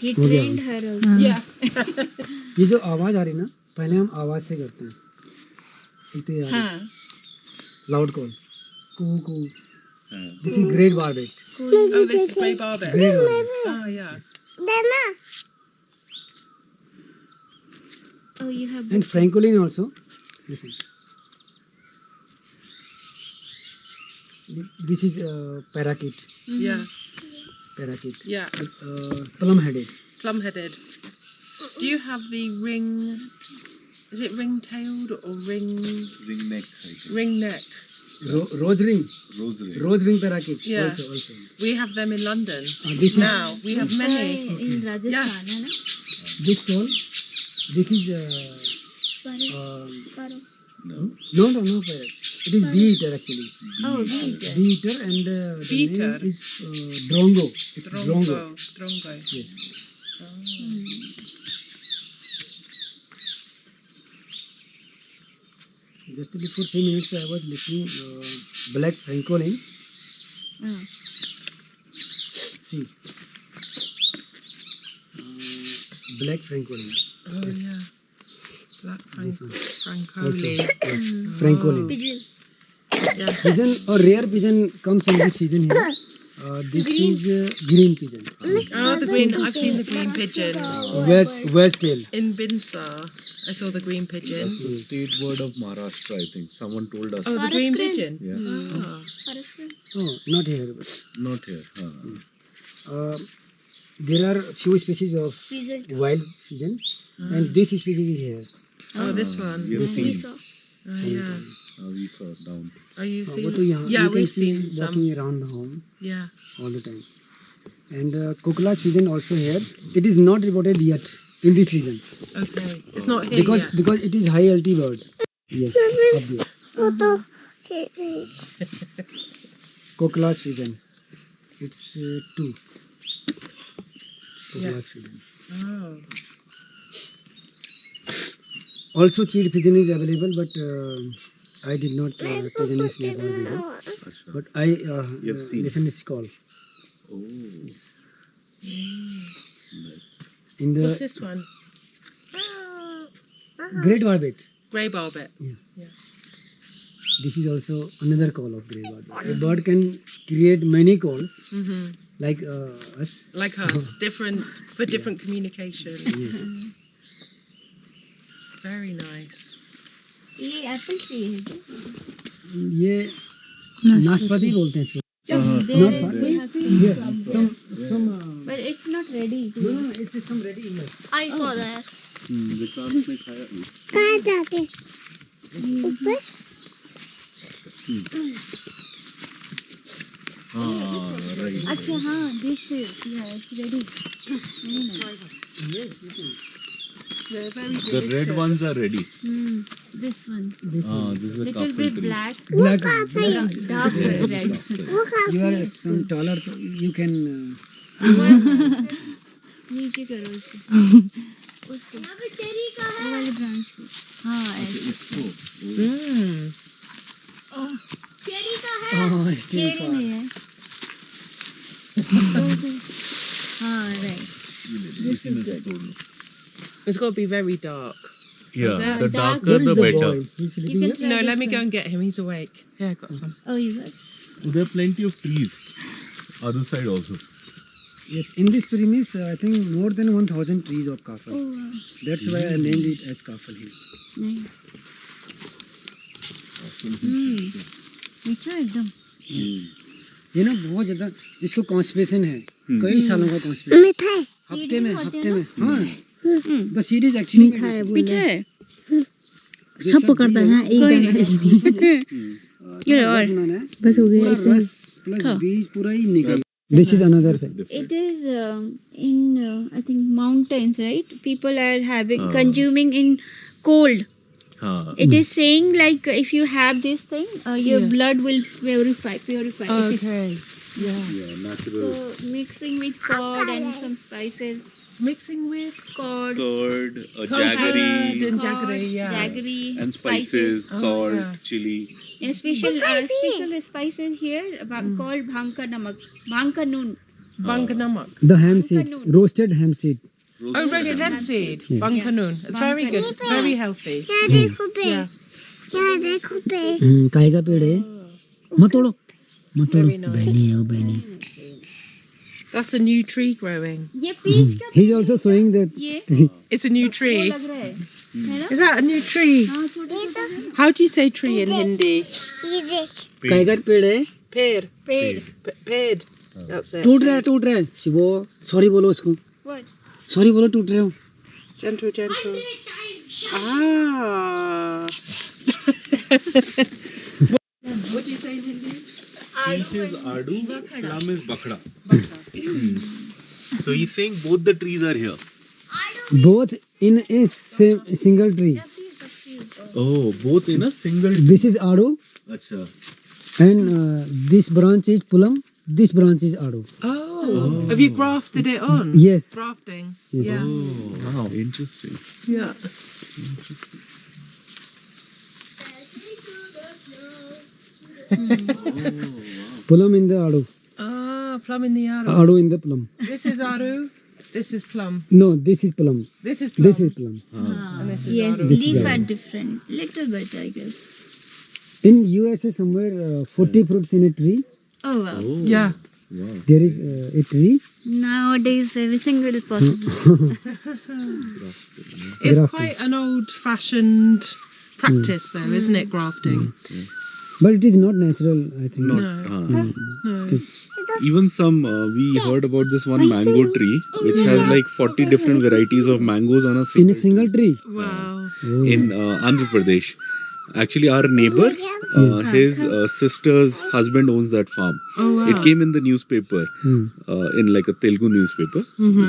He हो गया। trained her also. Yeah. ये जो आवाज आ रही है ना, पहले हम आवाज से करते हैं। एक तो ये आ रही है, लाउड कॉल, कू कू। This is great barbet. Oh, this is grey barbet. Great barbet. Oh, yeah. Oh, you have. And francolin also. Listen, this is parakeet, Yeah. Parakeet, Yeah. Plum headed. Plum-headed. Do you have the ring? Is it ring-tailed or ring Ring neck, I think. ring neck? Rose ring, Rose ring. Rose ring parakeet Yeah. also. We have them in London. This is Now we have many. In Rajasthan, है ना? this call. This is Paro. no parrot. It is bee eater actually. Oh, beat. Bee eater and the Bee-eater? name is drongo. It's drongo. Drongo. Yes. Just before 3 minutes I was listening black francolin. See. Black francolin. Oh yeah. Black This one. Francoli. Yes. Francolin. Pigeon. Yeah. Pigeon or rare pigeon comes in this season here. This is green pigeon. Oh, the green. I've seen the green pigeon West tail. in Binsar. I saw the green pigeon. That's the state word of Maharashtra, I think. Someone told us. Oh, the green pigeon. Yeah. Oh. Oh, not here. But, Not here. there are few species of Pigeon. wild pigeon, and this species is here. Oh, this one. We have seen. Oh, yeah. We saw down. Are you वो seeing? तो यहाँ Yeah, you can we've see seen some. walking around the home Yeah. all the time. And Kokola's pigeon also here. It is not reported yet in this region Okay. It's not here yet. because it is high altitude bird. Yes, up there. Kokola's pigeon. It's two. Kokola's pigeon. Oh. Also, cheat pigeon is available, but I did not take any snap or video. But I have seen. listened its call. Oh. In the What's this one? great barbet. Grey barbet. This is also another call of grey barbet. A bird can create many calls Mm-hmm. like us. Like us, different for different communication. Yes. Very nice. ये Apple tree है क्या? ये नाशपाती बोलते हैं इसको. Not far. Here, from But it's not ready. no, it's from ready here. I saw that. Vikrant ने खाया. कहाँ जाके? ऊपर? Right. अच्छा हाँ, this is yeah, it's ready. Yes, you can. They're very The red ones are ready. This one. This one. This is a Little couple bit tree. black, Black. dark red. You are some taller. You can. नीचे करो उसको. उसको. वो वाले branch को. हाँ ऐसे. Mm. Oh, it's too cherry far. नहीं है. हाँ right. This is good. It's got to be very dark. Yeah, that the dark? darker Where is the the better. boy? He's sleeping You here. can try No, this let me go one. and get him. He's awake. Here, I got some. Oh, you got. There are plenty of trees. Other side also. Yes, in this premise, I think more than 1,000 trees of Kafal. Oh, wow. That's why I named it as Kafal Hill. Nice. मीठा एकदम. ये ना बहुत ज्यादा जिसको constipation है, कई सालों का कॉन्स्टिपेशन. मीठा है. हफ्ते में हाँ. The seed is actually मीठा है. सब पकड़ता है एक दाना. बस हो गया. रस प्लस बीज पूरा ही निकल. This is another thing. It is in I think mountains, right? People are having consuming in cold. It is saying like if you have this thing, your blood will purify. Okay. Yeah. Yeah, natural. So mixing with curd and some spices. Mixing with Curd, Curd, jaggery. jaggery, And jaggery, yeah. jaggery, and spices, salt, yeah. chili. And special spices here called bhang ka namak, bhang ka noon. Banganamak. The ham seeds, roasted ham seed. Oh, roasted hemp seed. Bangkanun. It's very good. Very healthy. Yeah. काय का पेड़ है? मत तोड़ो, मत तोड़ो। Very nice. बहनी है वो बहनी। That's a new tree growing. ये पीच का He's also showing that. ये It's a new tree. लग रहा है ना? Is that a new tree? हाँ छोटे छोटे How do you say tree in Hindi? काय का पेड़ है? Pear. पेड़ Pear. That's it. टूट रहा है। शिवो, सॉरी बोलो उसको। What? सॉरी बोलो, टूट रहे हो। Gentle, gentle. Ah. What do you say in Hindi? Peach is Adu, plum is Bakda. So he's saying both the trees are here. Both in a single tree. Oh, both in a single tree. This is Adu, Acha. and this branch is Pulam. This branch is Adu. Oh. Have you grafted it on? Yes. Grafting. Yes. Yeah. Oh, wow, interesting. Yeah. Pulam in the Adu. Ah, plum in the Aru. Adu in the Plum. This is Aru. This is plum. No, this is Plum. This is plum. This is Plum. And this is Yes, Aru. This is leaf Aru. are different, little bit I guess. In USA somewhere 40 fruits in a tree. Oh wow. Oh, Yeah. wow. There is a tree. Nowadays everything will possible. It's Grafting. quite an old-fashioned practice, though, isn't it? Grafting. But it is not natural, I think. No. No. Even some, we heard about this one mango tree, which has like 40 different varieties of mangoes on a In a single single tree. Wow. Oh. in Andhra Pradesh. Actually, our neighbor, his sister's husband owns that farm. Oh, wow. It came in the newspaper, Hmm. in like a Telugu newspaper.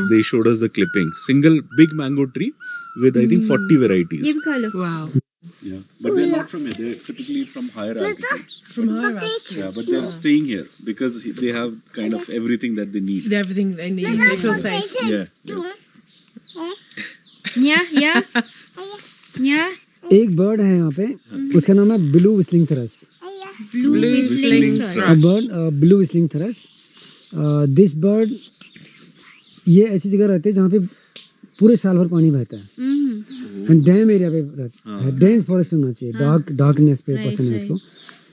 They showed us the clipping. Single big mango tree with I think 40 varieties. ये भी खा लो. Wow. Yeah, but they're not from here. They're typically from higher altitudes. From higher altitude. Yeah, but they're staying here because they have kind of everything that they need. With everything they need. They feel safe. Yeah. Yeah. Yeah. एक bird है यहाँ पे, उसका नाम है blue whistling thrush. Blue whistling whistling thrush. A bird, blue whistling thrush. This bird, ये ऐसी जगह रहते हैं जहाँ पे पूरे साल भर पानी बहता है. एंड डैम एरिया पे रहता है. डेंस फॉरेस्ट होना चाहिए. डार्कनेस पे पसंद है इसको.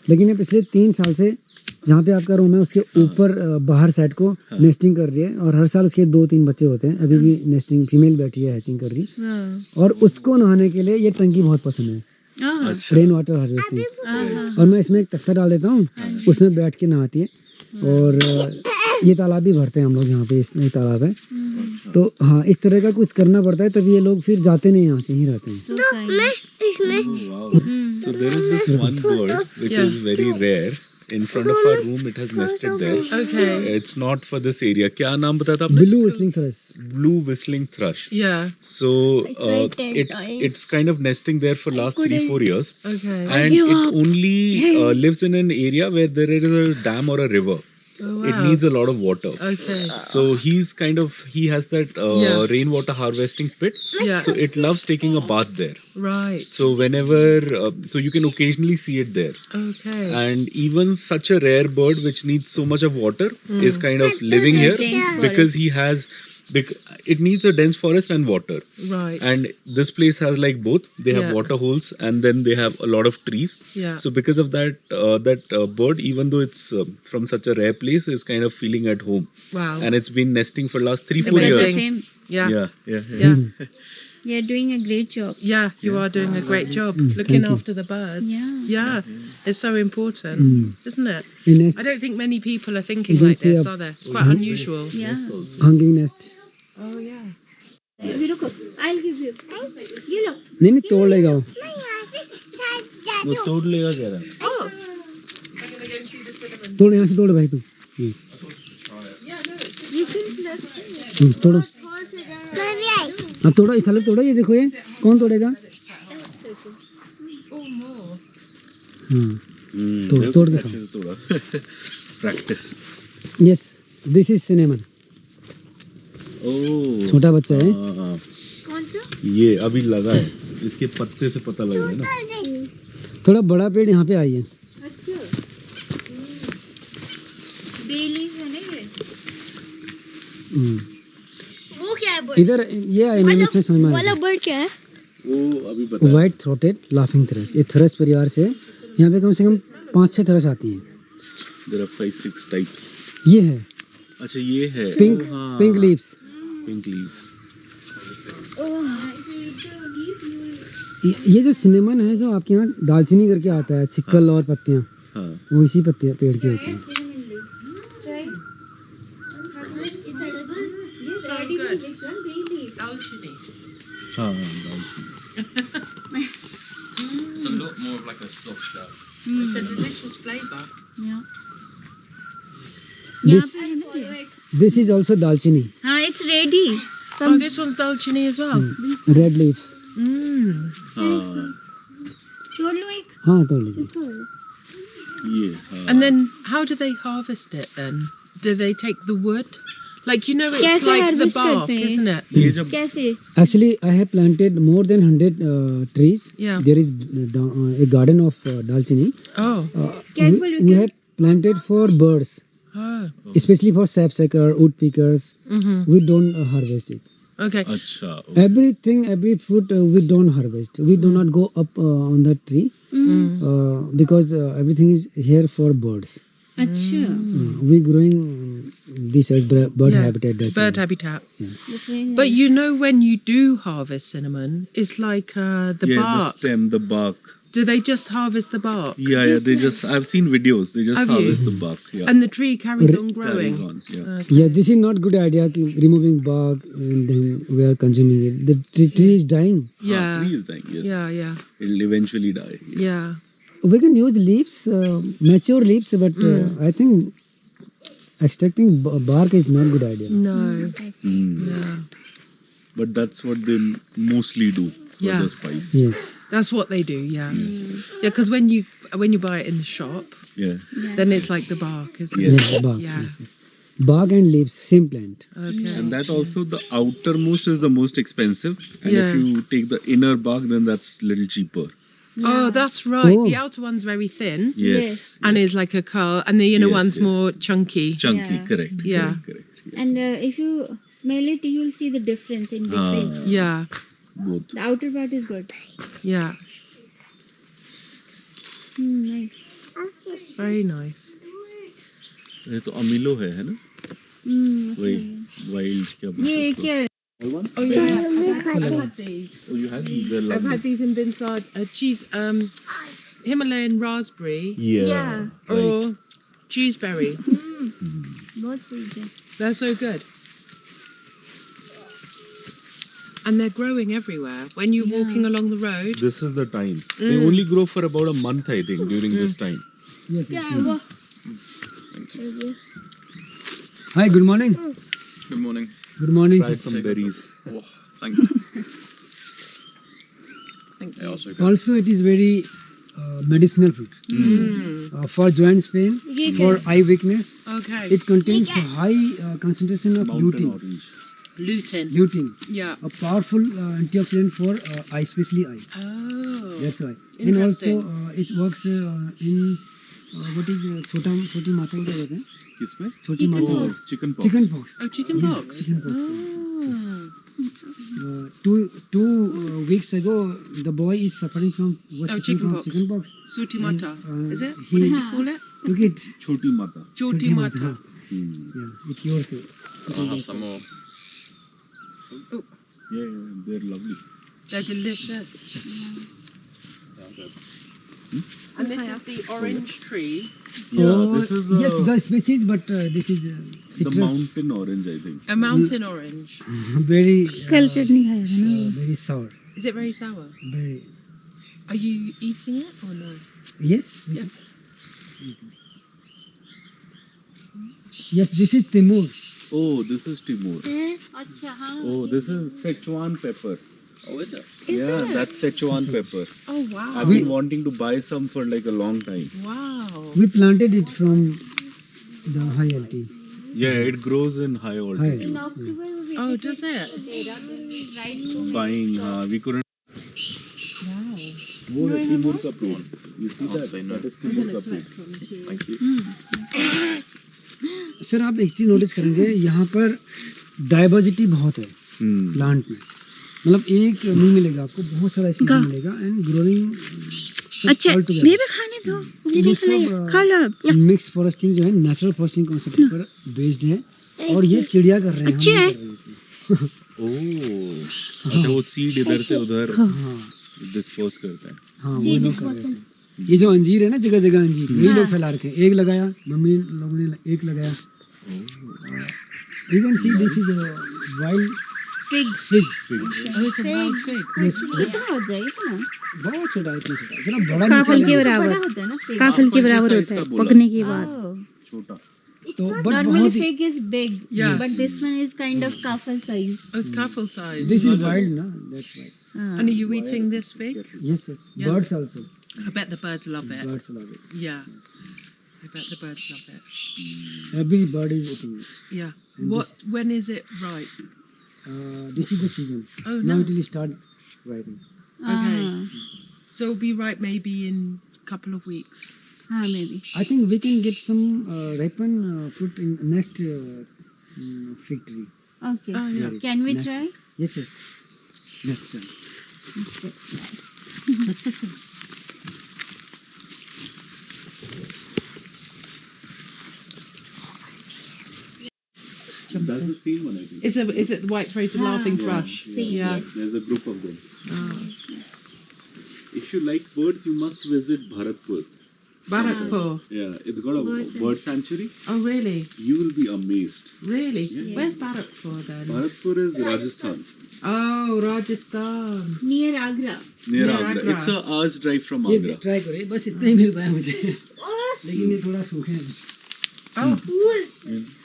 लेकिन ये पिछले 3 साल से जहाँ पे आपका रूम है उसके ऊपर बाहर साइड को नेस्टिंग कर रही है. और हर साल उसके 2-3 बच्चे होते हैं. अभी भी नेस्टिंग फीमेल बैठी है, हैचिंग कर रही. और उसको नहाने के लिए ये टंकी बहुत पसंद है. Rain water harvesting. और मैं इसमें एक तख्ता डाल देता हूँ, उसमें बैठ के नहाती है. और ये तालाब भी भरते हैं हम लोग यहाँ पे. इसमें तालाब है. तो हाँ, इस तरह का कुछ करना पड़ता है, तभी ये लोग फिर जाते नहीं, यहाँ से ही रहते हैं. So kind. Oh, wow. So there is this one bird which is very rare. In front of our room, it has nested there. Okay. It's not for this area. क्या नाम बताया था आपने? Blue whistling thrush. Blue whistling thrush. Yeah. So tried 10 times. it's kind of nesting there for last 3-4 years, Okay. and it only lives in an area where there is a dam or a river. Oh, wow. It needs a lot of water. Okay. So he has that rainwater harvesting pit. Yeah. So it loves taking a bath there. Right. So whenever, so you can occasionally see it there. Okay. And even such a rare bird which needs so much of water is kind of living here Dense because he has, it needs a dense forest and water. Right. And this place has like both. They have Yeah. water holes and then they have a lot of trees. Yeah. So because of that, that bird, even though it's from such a rare place, is kind of feeling at home. Wow. And it's been nesting for last 3-4 Amazing. years. Same. Yeah. Yeah. Yeah. You're doing a great job. Yeah, you are doing a great job looking after the birds. Yeah. It's so important, isn't it? A nest, I don't think many people are thinking You can like see this, a- are there? It's quite unusual. Yeah. hanging nest. Oh, yeah. I'll give you. You look. नहीं तोड़ लेगा वो. वो तोड़ लेगा कह रहा है. Oh. तोड़, यहाँ से तोड़ भाई तू. You can plus. तोड़ो. हाँ तोड़ो, इस साल तोड़ो. ये देखो, ये कौन तोड़ेगा? हाँ. तोड़ दिखाओ. Practice. Yes, this is cinnamon. Oh. छोटा बच्चा है. हाँ. कौन सा? ये अभी लगा है. इसके पत्ते से पता लग रहा है ना. थोड़ा बड़ा पेड़ यहाँ पे आई है. अच्छा. बेली है ना ये? वो क्या है bird? इधर ये एनिमल्स में समझ में वाला आया बर्ड क्या है? वो अभी बता व्हाइट थ्रोटेड लाफिंग थ्रस, ये थ्रस परिवार से यहाँ पे कम से कम 5-6 थ्रस आती हैं। There are 5-6 types. ये है अच्छा ये है पिंक, हाँ, पिंक लीव्स। Pink leaves. ये जो सिनेमन है जो आपके यहाँ दालचीनी करके आता है, छिक्कल और पत्तियाँ, हाँ वो इसी पत्तियाँ पेड़ की होती हैं। Dalchini. हाँ It's a lot more of like a soft It's a delicious flavour. This is also दालचीनी, हाँ, it's ready. Oh, this one's dalchini as well. Red leaves. हाँ तोड़ लो एक। हाँ तोड़ लीजिए। ये हाँ And then how do they harvest it then? Do they take the wood? Like, you know, it's कैसे like the harvest bark, करते हैं? isn't it? ये जब कैसे? Actually, I have planted more than 100 trees. Yeah. There is a garden of dalchini. Oh. Careful with We it. have planted for birds, Oh. especially for sapsucker, woodpeckers. Mm-hmm. We don't harvest it. Okay. अच्छा Everything, every fruit we don't harvest. We do not go up on the tree because everything is here for birds. अच्छा। We growing this as bird Yeah, habitat. That's bird why. habitat. Different. But you know, when you do harvest cinnamon, it's like the yeah, bark. the stem, the bark. Do they just harvest the bark? Yeah, they just, I've seen videos, they just Have you? harvest the bark. Yeah, And the tree carries on growing. carries on. Yeah. Okay. Yeah, this is not good idea. Removing bark and then we are consuming it. The tree is dying. Yeah. Tree is dying, yes. Yeah, yeah, It'll eventually die. Yes. yeah. We can use leaves, mature leaves, but I think extracting bark is not good idea. No. Mm. Yeah. But that's what they mostly do for Yeah. the spice. Yes. That's what they do. Yeah. Yeah, because when you buy it in the shop, Yeah. then it's like the bark, isn't Yes. Yes, bark. Yeah. Yes, yes. Bark and leaves, same plant. it? Okay. And that also, the outermost is the most expensive. And Yeah. if you take the inner bark, then that's little cheaper. Oh, that's right. Oh. The outer one's very thin Yes. and is like a curl, and the inner Yes, one's yes. more chunky. Chunky, Yeah. correct. Yeah. Correct. correct. And if you smell it, you will see the difference in between. Yeah. Both. The outer part is good. Yeah. Nice. Very nice. ये तो अमीलो है ना? वही wild क्या बोलते ये हैं उसको? क्या? Oh yeah, I've had these. Oh, you had these? They're I've lovely. had these in Binsard. Cheese, Himalayan raspberry Yeah. or gooseberry. बहुत sweet है. They're so good. And they're growing everywhere. When you're walking along the road. This is the time. They only grow for about a month, I think, during this time. Yes. yes. वो Hi, good morning. Good morning. Good morning. Try some berries. Oh, thank you. Thank Yeah, you. also good. Also, it is very medicinal fruit. For joint pain, for eye weakness. Okay. It contains a high concentration of Mountain lutein. orange. Lutein. Lutein, Yeah. a powerful antioxidant for eye, especially eye. Oh. That's why. And also Interesting. it works in what is छोटी माता को क्या कहते हैं? किसमें? छोटी माता Oh, को chicken pox. chicken pox. Oh, chicken Yeah, pox. chicken pox. Oh. Two weeks ago, the boy is suffering from chicken pox. chicken pox. Sutimata. Is it? he- What did you call it? Took it. छोटी माता. Chotimata. हाँ, Hmm. yeah, it cures it. I'll have some more. Yeah, they're lovely. They're delicious. And this is the orange tree. Yeah, Oh, this is yes, the species, but this is the citrus. mountain orange, I think. A mountain orange. Very कल चटनी खाया था ना. very sour. Is it very sour? Very Are you eating it or no? yes. Yeah. Yes, this is Timur. Oh, this is Timur. अच्छा हाँ. Oh, this is Szechuan pepper. Oh, is it? Yeah, that's Szechuan pepper. Oh wow. I've been wanting to buy some for like a long time. Wow. We planted it from the high altitude. Yeah, it grows in high High altitude. altitude. Oh, does it? Buying, we couldn't. Wow. वो है Timur का पेड़. You see I'll that? say no. That is Timur का पेड़. Thank you. Sir आप एक चीज notice करेंगे यहाँ पर डाइवर्सिटी बहुत है प्लांट में, मतलब एक नहीं मिलेगा आपको, बहुत सारा इसमें मिलेगा एंड ग्रोइंग। अच्छा ये भी खाने दो, मुझे नहीं खाना है, खा लो आप। मिक्स फॉरेस्टिंग जो है नेचुरल फॉरेस्टिंग कॉन्सेप्ट पर बेस्ड है, और ये चिड़िया कर रहे हैं, अच्छे हैं। ओह अच्छा, वो सीड इधर से उधर डिस्पोज करते हैं। हाँ वो लोग कर रहे हैं। ये जो अंजीर है ना, जगह जगह अंजीर यही लोग फैला रखे हैं। एक लगाया, मम्मी लोगों ने एक लगाया। You can see this is wild fig. Oh, it's a wild fig. कितना होता है इतना? बहुत छोटा, इतना छोटा, इतना बड़ा का फल के नहीं बराबर होता है ना fig? का फल के बराबर होता है पकने के बाद। छोटा तो बट Normally बहुत ही, fig is big, Yes. but this one is kind of kafal size. Oh, it's careful size. This is wild ना, that's why. And are you eating this fig? Yes yes, Yeah. Birds also, I bet the birds love it. Birds love it, Yeah. I bet the birds love it. Every bird is eating it. Yeah. When is it ripe? This is the season. Oh, Now no. it will start ripening. Okay. So it'll be ripe maybe in a couple of weeks. हाँ maybe. I think we can get some ripen fruit in next fig tree. Okay. Oh, yeah. Can we Next. try? Yes, yes. Next time. That's the same one, I think. Is it the white-throated laughing thrush? Same, Yeah. yes. There's a group of them. Oh. If you like birds, you must visit Bharatpur. Bharatpur. Yeah, it's got a bird sanctuary. Oh, really? You will be amazed. Really? Yeah. Where's Bharatpur then? Bharatpur is Rajasthan, Oh, Rajasthan. Near Agra. near Near Agra. Agra. It's a hour's drive from ये Agra. Try करो, बस इतना ही मिल पाया मुझे, लेकिन ये थोड़ा सूखे हैं। Oh.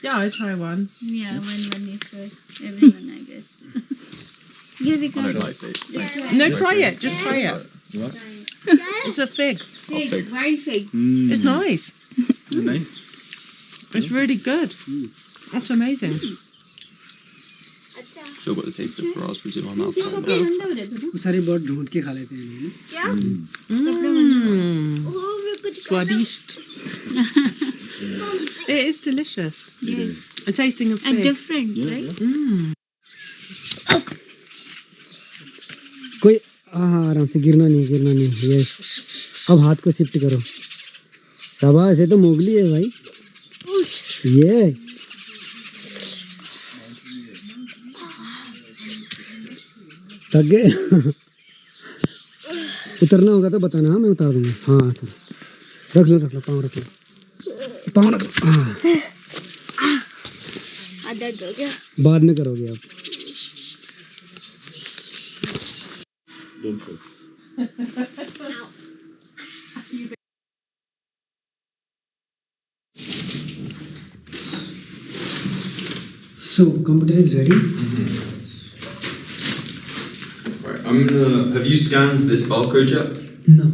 Yeah, I'd try one. Yeah, one is for everyone, I guess. Here we I can. don't like it. No, try it. Just try it. What? It's a fig. Fig, wild fig. It's nice. Nice. It's really good. That's amazing. Still got the taste of raspberries in my mouth. कपड़े गंदा हो रहे थे वो सारे bird ढूंढ के खा लेते हैं ना। Swadist. It is delicious. Yes. A tasting of And fig. different, right? कोई हाँ, आराम से, गिरना नहीं। यस, अब हाथ को शिफ्ट करो। शाबाश, ये तो मोगली है भाई। ये थक गए। उतरना होगा तो बताना, हाँ मैं उतार दूंगा। हाँ रख लो पाँव रख लो। हाँ। दर्द हो गया। बाद में करोगे आप। Don't fall. So computer is ready. Right, I'm gonna. Have you scanned this barcode yet? No.